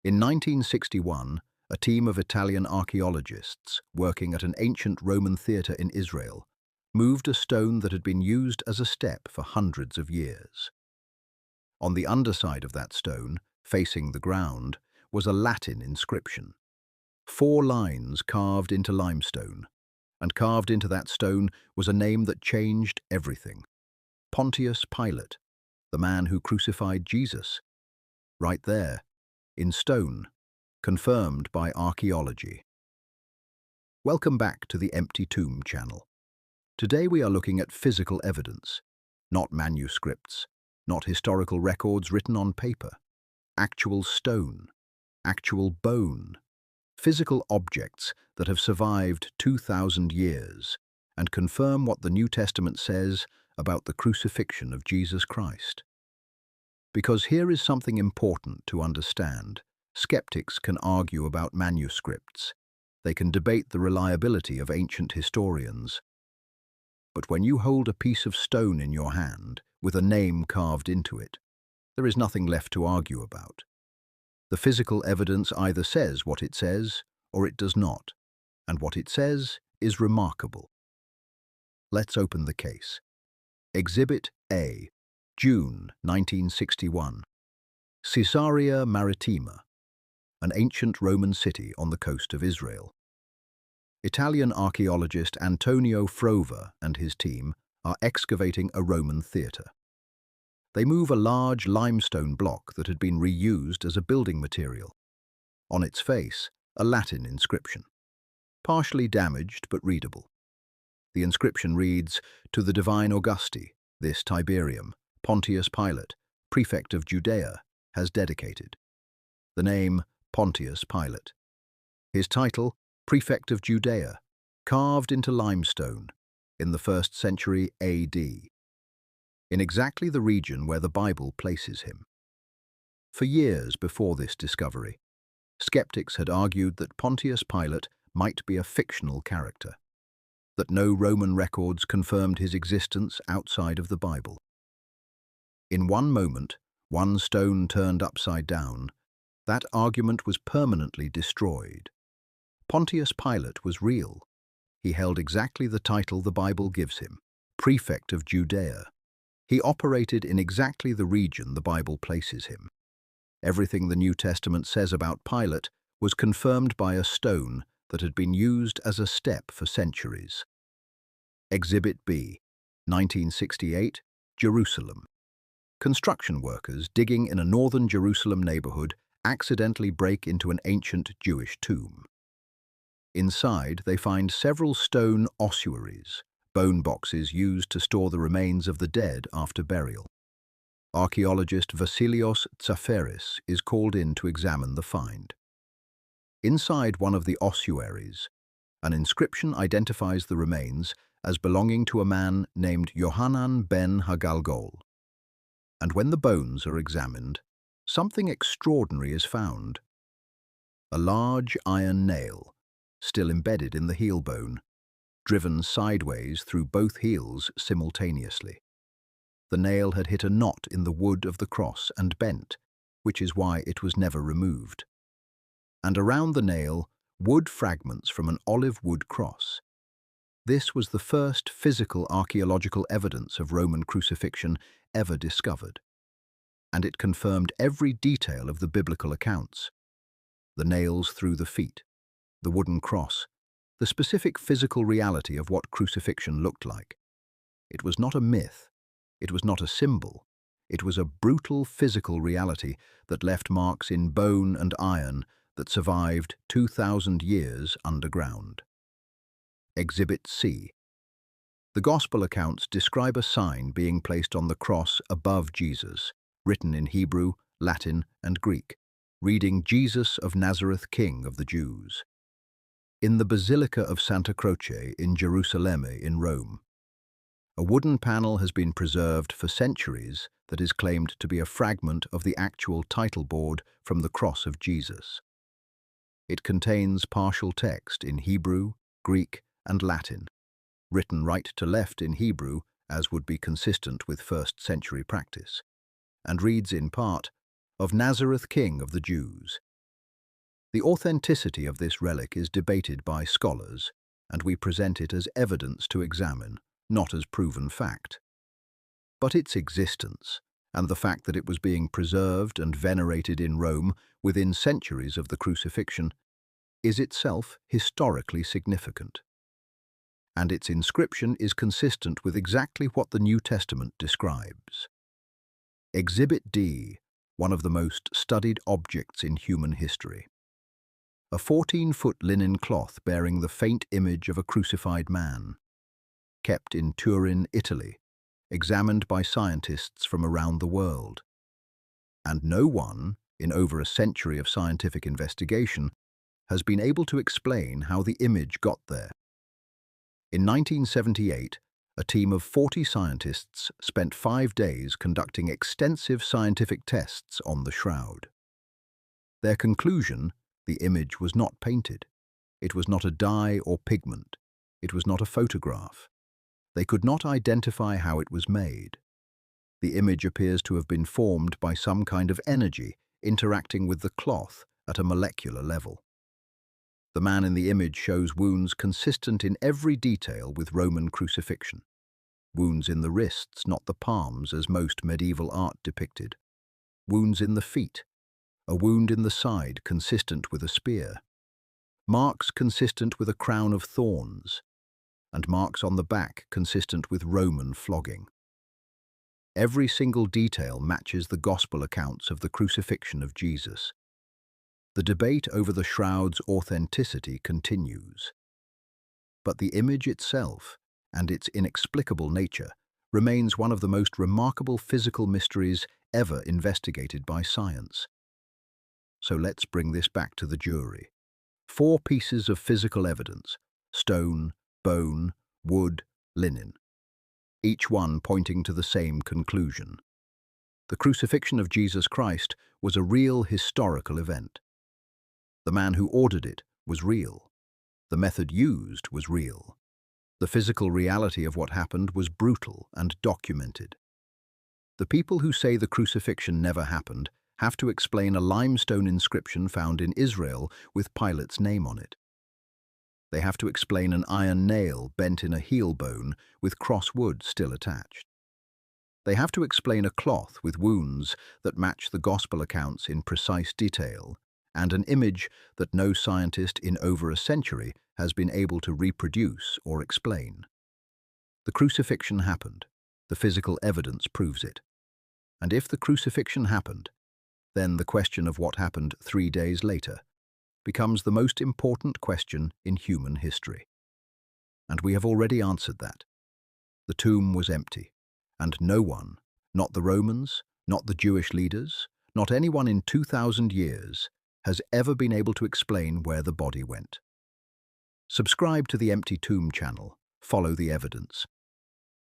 In 1961, a team of Italian archaeologists working at an ancient Roman theatre in Israel moved a stone that had been used as a step for hundreds of years. On the underside of that stone, facing the ground, was a Latin inscription. 4 lines carved into limestone, and carved into that stone was a name that changed everything. Pontius Pilate, the man who crucified Jesus. Right there, in stone, confirmed by archaeology. Welcome back to the Empty Tomb channel. Today we are looking at physical evidence, not manuscripts, not historical records written on paper. Actual stone, actual bone, physical objects that have survived 2,000 years and confirm what the New Testament says about the crucifixion of Jesus Christ. Because here is something important to understand. Skeptics can argue about manuscripts. They can debate the reliability of ancient historians. But when you hold a piece of stone in your hand with a name carved into it, there is nothing left to argue about. The physical evidence either says what it says or it does not, and what it says is remarkable. Let's open the case. Exhibit A, June 1961. Caesarea Maritima, an ancient Roman city on the coast of Israel. Italian archaeologist Antonio Frova and his team are excavating a Roman theatre. They move a large limestone block that had been reused as a building material. On its face, a Latin inscription. Partially damaged but readable. The inscription reads, "To the divine Augusti, this Tiberium, Pontius Pilate, Prefect of Judea, has dedicated." The name, Pontius Pilate. His title, Prefect of Judea, carved into limestone in the 1st century AD. In exactly the region where the Bible places him. For years before this discovery, skeptics had argued that Pontius Pilate might be a fictional character, that no Roman records confirmed his existence outside of the Bible. In one moment, one stone turned upside down, that argument was permanently destroyed. Pontius Pilate was real. He held exactly the title the Bible gives him, Prefect of Judea. He operated in exactly the region the Bible places him. Everything the New Testament says about Pilate was confirmed by a stone that had been used as a step for centuries. Exhibit B, 1968, Jerusalem. Construction workers digging in a northern Jerusalem neighborhood accidentally break into an ancient Jewish tomb. Inside, they find several stone ossuaries, bone boxes used to store the remains of the dead after burial. Archaeologist Vasilios Tsaferis is called in to examine the find. Inside one of the ossuaries, an inscription identifies the remains as belonging to a man named Yohanan ben Hagalgol. And when the bones are examined, something extraordinary is found. A large iron nail, still embedded in the heel bone, driven sideways through both heels simultaneously. The nail had hit a knot in the wood of the cross and bent, which is why it was never removed. And around the nail, wood fragments from an olive wood cross. This was the first physical archaeological evidence of Roman crucifixion ever discovered. And it confirmed every detail of the biblical accounts. The nails through the feet, the wooden cross, the specific physical reality of what crucifixion looked like. It was not a myth, it was not a symbol, it was a brutal physical reality that left marks in bone and iron that survived 2,000 years underground. Exhibit C. The Gospel accounts describe a sign being placed on the cross above Jesus, written in Hebrew, Latin, and Greek, reading "Jesus of Nazareth, King of the Jews." In the Basilica of Santa Croce in Jerusalem in Rome, a wooden panel has been preserved for centuries that is claimed to be a fragment of the actual title board from the cross of Jesus. It contains partial text in Hebrew, Greek, and Latin, written right to left in Hebrew as would be consistent with 1st century practice, and reads in part, "Of Nazareth, King of the Jews." The authenticity of this relic is debated by scholars, and we present it as evidence to examine, not as proven fact. But its existence, and the fact that it was being preserved and venerated in Rome within centuries of the crucifixion, is itself historically significant. And its inscription is consistent with exactly what the New Testament describes. Exhibit D, one of the most studied objects in human history. A 14-foot linen cloth bearing the faint image of a crucified man, kept in Turin, Italy, examined by scientists from around the world. And no one, in over a century of scientific investigation, has been able to explain how the image got there. In 1978, a team of 40 scientists spent 5 days conducting extensive scientific tests on the shroud. Their conclusion: the image was not painted. It was not a dye or pigment. It was not a photograph. They could not identify how it was made. The image appears to have been formed by some kind of energy interacting with the cloth at a molecular level. The man in the image shows wounds consistent in every detail with Roman crucifixion. Wounds in the wrists, not the palms as most medieval art depicted. Wounds in the feet. A wound in the side consistent with a spear. Marks consistent with a crown of thorns. And marks on the back consistent with Roman flogging. Every single detail matches the gospel accounts of the crucifixion of Jesus. The debate over the shroud's authenticity continues. But the image itself, and its inexplicable nature, remains one of the most remarkable physical mysteries ever investigated by science. So let's bring this back to the jury. 4 pieces of physical evidence: stone, bone, wood, linen. Each one pointing to the same conclusion. The crucifixion of Jesus Christ was a real historical event. The man who ordered it was real. The method used was real. The physical reality of what happened was brutal and documented. The people who say the crucifixion never happened have to explain a limestone inscription found in Israel with Pilate's name on it. They have to explain an iron nail bent in a heel bone with cross wood still attached. They have to explain a cloth with wounds that match the gospel accounts in precise detail, and an image that no scientist in over a century has been able to reproduce or explain. The crucifixion happened. The physical evidence proves it. And if the crucifixion happened, then the question of what happened 3 days later becomes the most important question in human history. And we have already answered that. The tomb was empty, and no one, not the Romans, not the Jewish leaders, not anyone in 2,000 years, has ever been able to explain where the body went. Subscribe to the Empty Tomb channel. Follow the evidence.